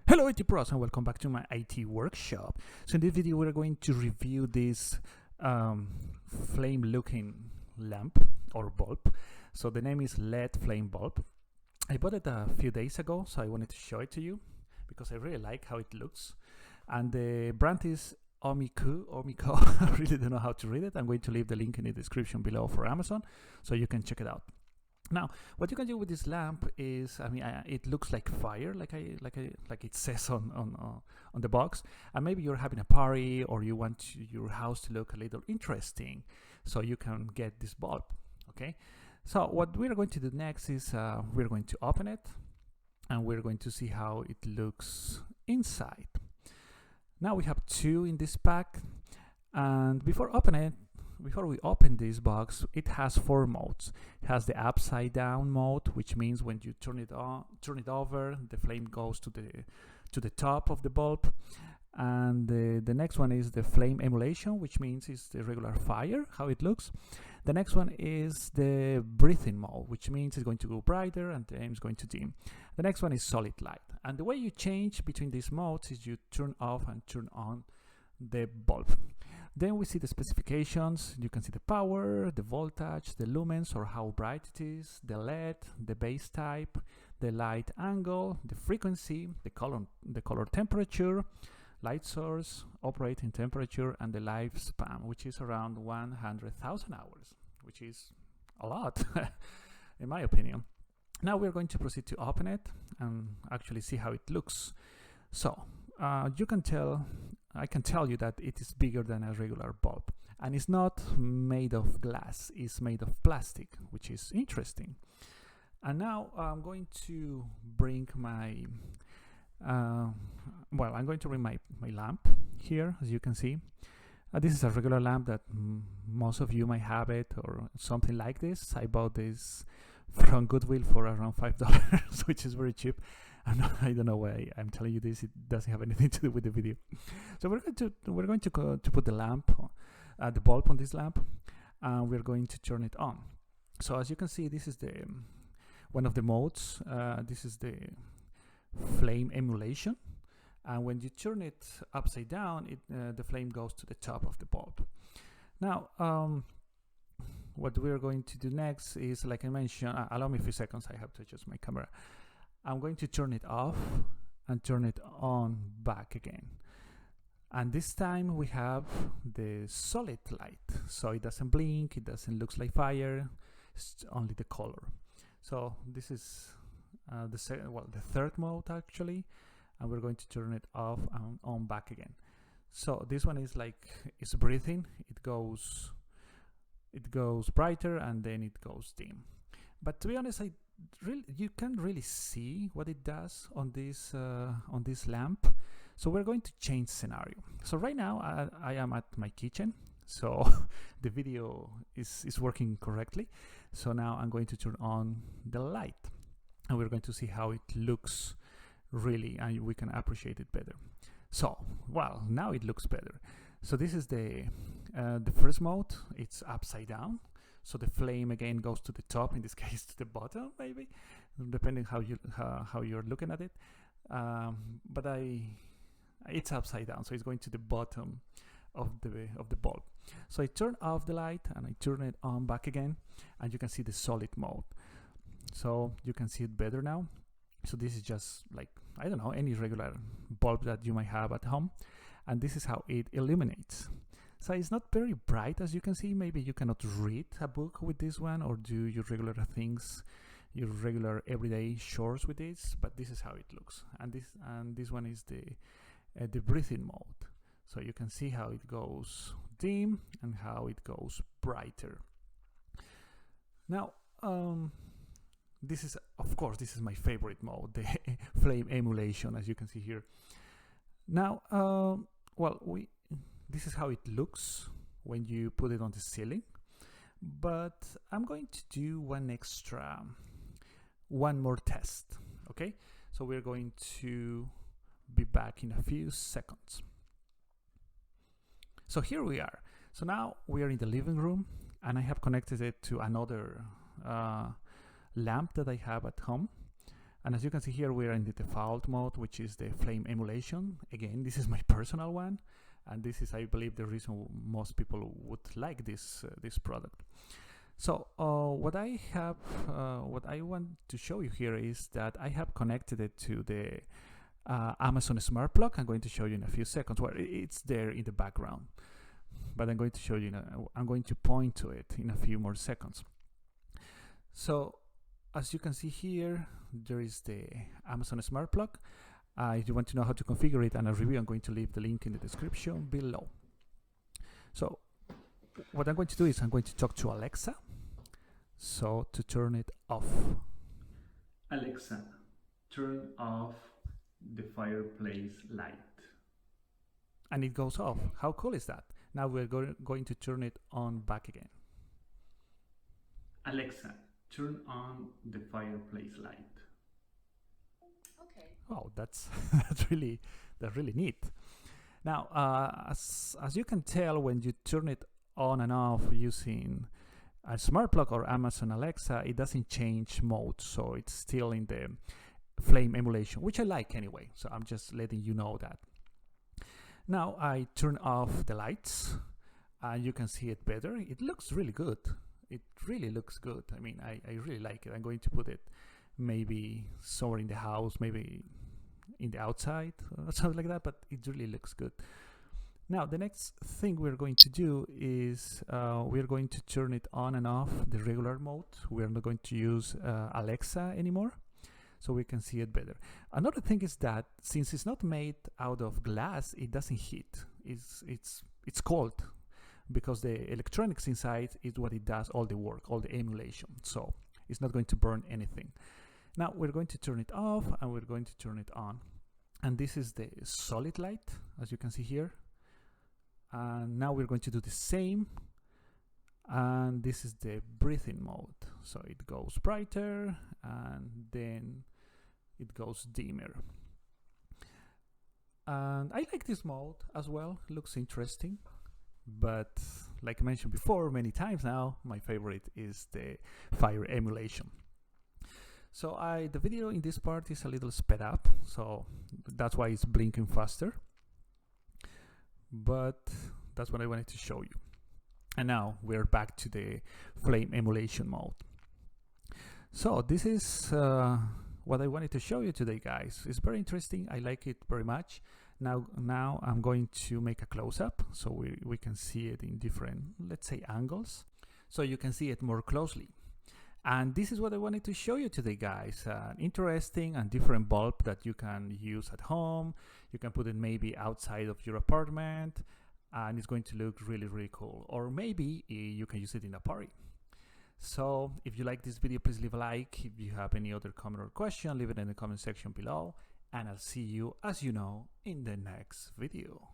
Hello IT Pros and welcome back to my IT workshop. So in this video we're going to review this flame looking lamp or bulb. So the name is LED flame bulb. I bought it a few days ago, so I wanted to show it to you because I really like how it looks. And the brand is Omicoo. I really don't know how to read it. I'm going to leave the link in the description below for Amazon so you can check it out. Now, what you can do with this lamp is, it looks like fire, like it says on the box. And maybe you're having a party or you want your house to look a little interesting, so you can get this bulb. Okay. So what we're going to do next is we're going to open it, and we're going to see how it looks inside. Now we have two in this pack, and before we open this box, it has four modes. It has the upside down mode, which means when you turn it over, the flame goes to the top of the bulb. And the next one is the flame emulation, which means it's the regular fire, how it looks. The next one is the breathing mode, which means it's going to go brighter and then it's going to dim. The next one is solid light. And the way you change between these modes is you turn off and turn on the bulb. Then we see the specifications. You can see the power, the voltage, the lumens or how bright it is, the LED, the base type, the light angle, the frequency, the color temperature, light source, operating temperature, and the lifespan, which is around 100,000 hours, which is a lot, in my opinion. Now we're going to proceed to open it and actually see how it looks. So I can tell you that it is bigger than a regular bulb, and it's not made of glass, it's made of plastic, which is interesting. And now I'm going to bring my I'm going to bring my lamp here. As you can see, this is a regular lamp that most of you might have it or something like this. I bought this from Goodwill for around $5, which is very cheap. I don't know why I'm telling you this. It doesn't have anything to do with the video. So we're going to put the lamp, the bulb on this lamp, and we're going to turn it on. So as you can see, this is the one of the modes. This is the flame emulation, and when you turn it upside down, the flame goes to the top of the bulb. Now, what we're going to do next is, like I mentioned, allow me a few seconds. I have to adjust my camera. I'm going to turn it off and turn it on back again. And this time we have the solid light. So it doesn't blink, it doesn't look like fire, it's only the color. So this is the third mode actually. And we're going to turn it off and on back again. So this one is like, it's breathing. It goes brighter and then it goes dim. But to be honest, you can't really see what it does on this lamp. So we're going to change scenario. So right now I am at my kitchen, so the video is working correctly. So now I'm going to turn on the light, and we're going to see how it looks really, and we can appreciate it better. So well, now it looks better. So this is the first mode. It's upside down. So the flame again goes to the top, in this case to the bottom, maybe, depending how you're looking at it. But it's upside down, so it's going to the bottom of the bulb. So I turn off the light and I turn it on back again, and you can see the solid mode. So you can see it better now. So this is just like, I don't know, any regular bulb that you might have at home, and this is how it illuminates. So it's not very bright, as you can see. Maybe you cannot read a book with this one or do your regular things, your regular everyday chores with this, but this is how it looks. And this one is the breathing mode. So you can see how it goes dim and how it goes brighter. Now, this is, of course, this is my favorite mode, the flame emulation, as you can see here. Now, this is how it looks when you put it on the ceiling, but I'm going to do one more test. Okay, so we're going to be back in a few seconds. So here we are. So now we are in the living room, and I have connected it to another lamp that I have at home. And as you can see here, we're in the default mode, which is the flame emulation. Again, this is my personal one, and this is, I believe, the reason most people would like this product. So what I want to show you here is that I have connected it to the Amazon Smart Plug. I'm going to show you in a few seconds where it's there in the background, but I'm going to show you. I'm going to point to it in a few more seconds. So as you can see here, there is the Amazon Smart Plug. If you want to know how to configure it and a review, I'm going to leave the link in the description below. So what I'm going to do is I'm going to talk to Alexa. So to turn it off. Alexa, turn off the fireplace light. And it goes off. How cool is that? Now we're going to turn it on back again. Alexa, turn on the fireplace light. Okay. Oh, that's really neat. Now, as you can tell, when you turn it on and off using a smart plug or Amazon Alexa, it doesn't change mode, so it's still in the flame emulation, which I like anyway. So I'm just letting you know that. Now I turn off the lights, and you can see it better. It looks really good. It really looks good. I mean, I really like it. I'm going to put it maybe somewhere in the house, maybe in the outside or something like that, but it really looks good. Now the next thing we're going to do is we're going to turn it on and off the regular mode. We're not going to use Alexa anymore, so we can see it better. Another thing is that since it's not made out of glass, it doesn't heat. It's cold, because the electronics inside is what it does all the work, all the emulation. So it's not going to burn anything. Now we're going to turn it off and we're going to turn it on. And this is the solid light, as you can see here. And now we're going to do the same. And this is the breathing mode. So it goes brighter and then it goes dimmer. And I like this mode as well. It looks interesting. But like I mentioned before many times now, my favorite is the fire emulation. So the video in this part is a little sped up, so that's why it's blinking faster. But that's what I wanted to show you. And now we're back to the flame emulation mode. So this is what I wanted to show you today, guys. It's very interesting. I like it very much. Now I'm going to make a close-up so we can see it in different, let's say, angles, so you can see it more closely. And this is what I wanted to show you today, guys. Interesting and different bulb that you can use at home. You can put it maybe outside of your apartment, and it's going to look really, really cool. Or maybe you can use it in a party. So if you like this video, please leave a like. If you have any other comment or question, leave it in the comment section below. And I'll see you, as you know, in the next video.